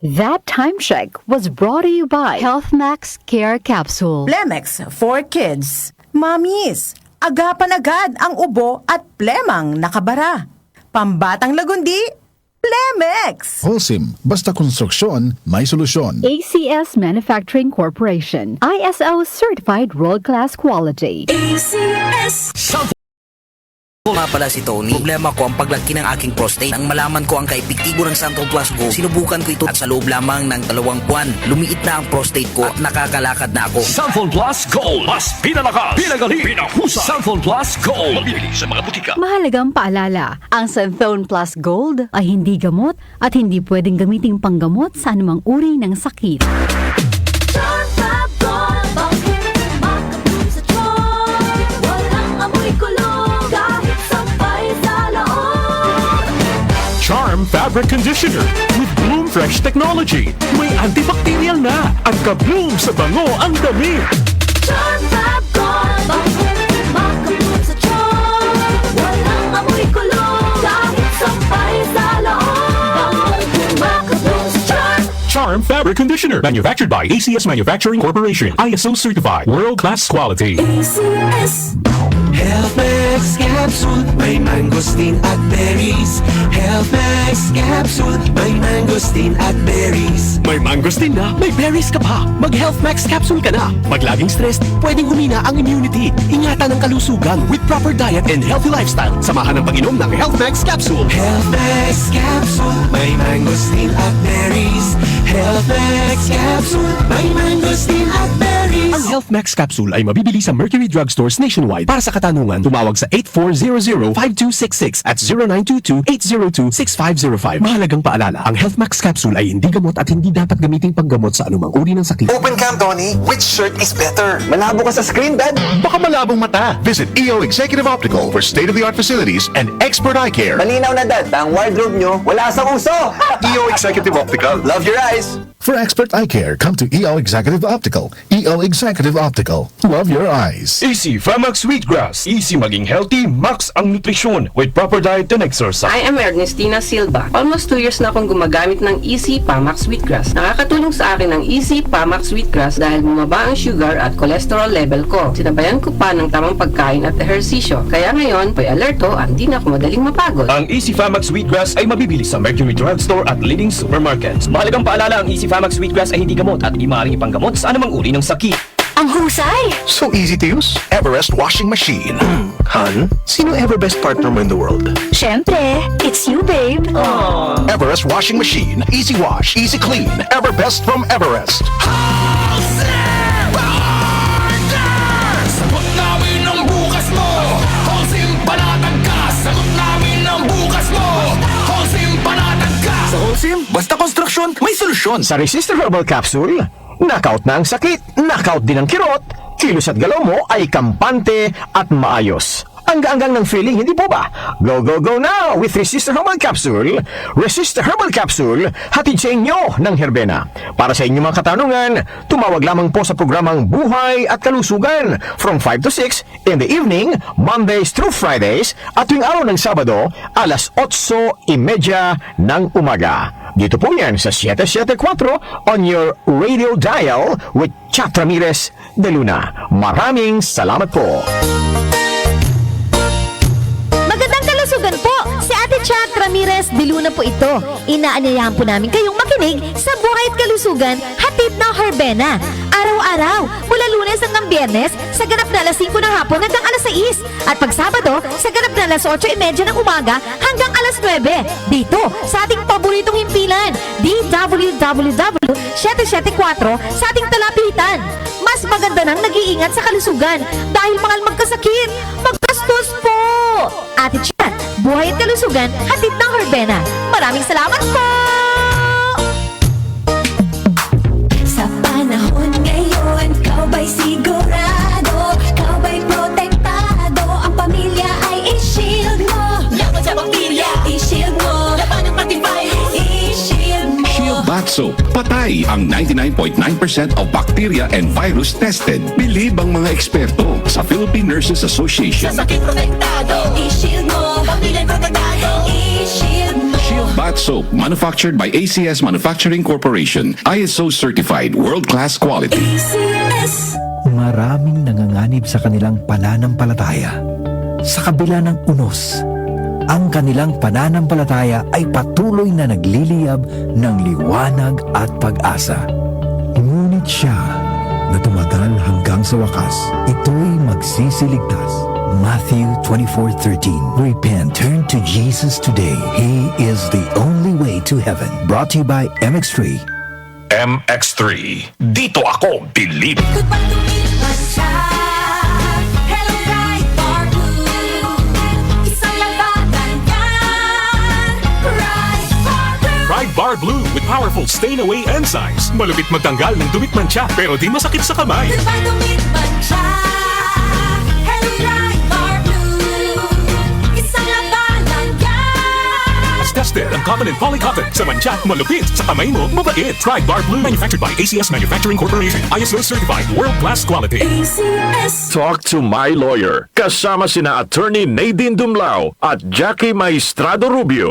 That time check was brought to you by Health Max Care Capsule. Plemex for kids. Mamis, agapan agad ang ubo at plemang nakabara. Pambatang lagundi, Plemex! Holcim, basta konstruksyon, may solusyon. ACS Manufacturing Corporation, ISO certified world-class quality. ACS! Nga pala si Tony. Problema ko ang paglaki ng aking prostate. Nang malaman ko ang kaepektibo ng Santon Plus Go, sinubukan ko ito at sa loob lamang ng 2 buwan, lumiit na ang prostate ko at nakakalakad na ako. Santon Plus Gold. Mas pinalakas, pinagaling, pinahusay. Santon Plus Gold. Mabibili sa mga butika. Mahalagang paalala, ang Santhone Plus Gold ay hindi gamot at hindi pwedeng gamiting panggamot sa anumang uri ng sakit. Charm Fabric Conditioner with Bloom Fresh Technology. May antibacterial na at ka-bloom sa bango ang dami. Charm Fab Gold, makabloom sa charm. Walang amoy kulong, kahit sampay sa loob. Makabloom sa charm. Charm Fabric Conditioner. Manufactured by ACS Manufacturing Corporation. ISO certified. World-class quality. ACS. Health Max Capsule, may mangosteen at berries. Health Max Capsule, may mangosteen at berries. May mangosteen na, may berries ka pa. Mag-Health Max Capsule ka na. Pag laging stressed, pwedeng humina ang immunity. Ingatan ang kalusugan with proper diet and healthy lifestyle. Samahan ang pag-inom ng Health Max Capsule. Health Max Capsule, may mangosteen at berries. Health Max Capsule, may mangosteen at berries. Ang Health Max Capsule ay mabibili sa Mercury Drugstores nationwide. Para sa katanungan, tumawag sa 8400-5266 at 0922-802-6505. Mahalagang paalala, ang Health Max Capsule ay hindi gamot at hindi dapat gamiting panggamot sa anumang uri ng sakit. Open cam, Tony. Which shirt is better? Malabo ka sa screen, Dad. Baka malabong mata. Visit EO Executive Optical for state-of-the-art facilities and expert eye care. Malinaw na, Dad. Ang wardrobe nyo, wala sa uso. EO Executive Optical. Love your eyes. For expert eye care, come to EO Executive Optical. EO Executive Optical. Love your eyes. Easy Famax Wheatgrass. Easy maging healthy, max ang nutrisyon with proper diet and exercise. I am Ernestina Silva. Almost 2 years na akong gumagamit ng Easy Pamax Wheatgrass. Nakakatulong sa akin ang Easy Pamax Wheatgrass dahil bumaba ang sugar at cholesterol level ko. Sinabayan ko pa ng tamang pagkain at ehersisyo. Kaya ngayon, may alerto at di na ako madaling mapagod. Ang Easy Famax Wheatgrass ay mabibili sa Mercury Drugstore at leading supermarkets. Mahalagang paalala, ang Easy Famax Wheatgrass ay hindi gamot at hindi maaaring ipanggamot sa anumang uri ng sakit. Ang husay! So easy to use. Everest Washing Machine. Han, sino Everbest partner mo in the world? Syempre, it's you, babe. Everest Washing Machine. Easy wash, easy clean. Everbest from Everest. Sagot namin ang bukas mo. Holcim panatag ka. Sagot namin ang bukas mo. Holcim panatag ka. Sa Holcim, basta konstruksyon, may solusyon. Sa Resistor Herbal Capsule, knockout na ang sakit, knockout din ang kirot, kilos at galaw mo ay kampante at maayos. Ang gaanggang ng feeling, hindi po ba? Go, go, go now with Resistor Herbal Capsule. Resistor Herbal Capsule, hatid sa inyo ng Herbena. Para sa inyong mga katanungan, tumawag lamang po sa programang Buhay at Kalusugan from 5 to 6 in the evening, Mondays through Fridays, at tuwing araw ng Sabado, alas 8:30 ng umaga. Dito po yan sa 774 on your radio dial with Chat Ramirez de Luna. Maraming salamat po. Magandang kalusugan po! Si Ate Chat Ramirez de Luna po ito. Inaanyayahan po namin kayong makinig sa Buhay at Kalusugan, hatid ng Herbena. Araw-araw, mula Lunes hanggang Biyernes, sa ganap na alas 5 ng hapon hanggang alas 6. At pag Sabado, sa ganap na alas 8:30 ng umaga hanggang alas 9. Dito, sa ating paboritong himpilan, DWWW 774 sa ating talapitan. Mas maganda nang nag-iingat sa kalusugan dahil mahal magkasakit. Maggastos po! Ate Chat, Buhay at Kalusugan, hatid ng Herbena. Maraming salamat po! Sa panahon ngayon, kau ba'y sigurado? Kau ba'y protektado? Ang pamilya ay i-shield mo. Laban sa bakterya, i-shield mo. Laban ng pati virus, i-shield mo. Shield Bath Soap. Patay ang 99.9% of bacteria and virus tested. Bilib ang mga eksperto sa Philippine Nurses Association. Sa sakit protektado, i-shield mo. Pamilya protektado, i-shield mo. Shield Bath Soap, manufactured by ACS Manufacturing Corporation. ISO certified, world-class quality. ACS. Maraming nanganganib sa kanilang pananampalataya. Sa kabila ng unos, ang kanilang pananampalataya ay patuloy na nagliliyab ng liwanag at pag-asa. Ngunit siya na tumagal hanggang sa wakas, ito'y magsisiligtas. Matthew 24:13. Repent, turn to Jesus today. He is the only way to heaven. Brought to you by MX3. MX3. Dito ako bilib. Ride Bar Blue with powerful stain-away enzymes. Malupit magtanggal ng dumit mancha pero di masakit sa kamay. As tested ang cotton and polycotton sa mancha, malupit sa kamay mo, mabait. Ride Bar Blue, manufactured by ACS Manufacturing Corporation. ISO certified, world-class quality. ACS. Talk to my lawyer. Kasama sina Attorney Nadine Dumlao at Jackie Maestrado Rubio.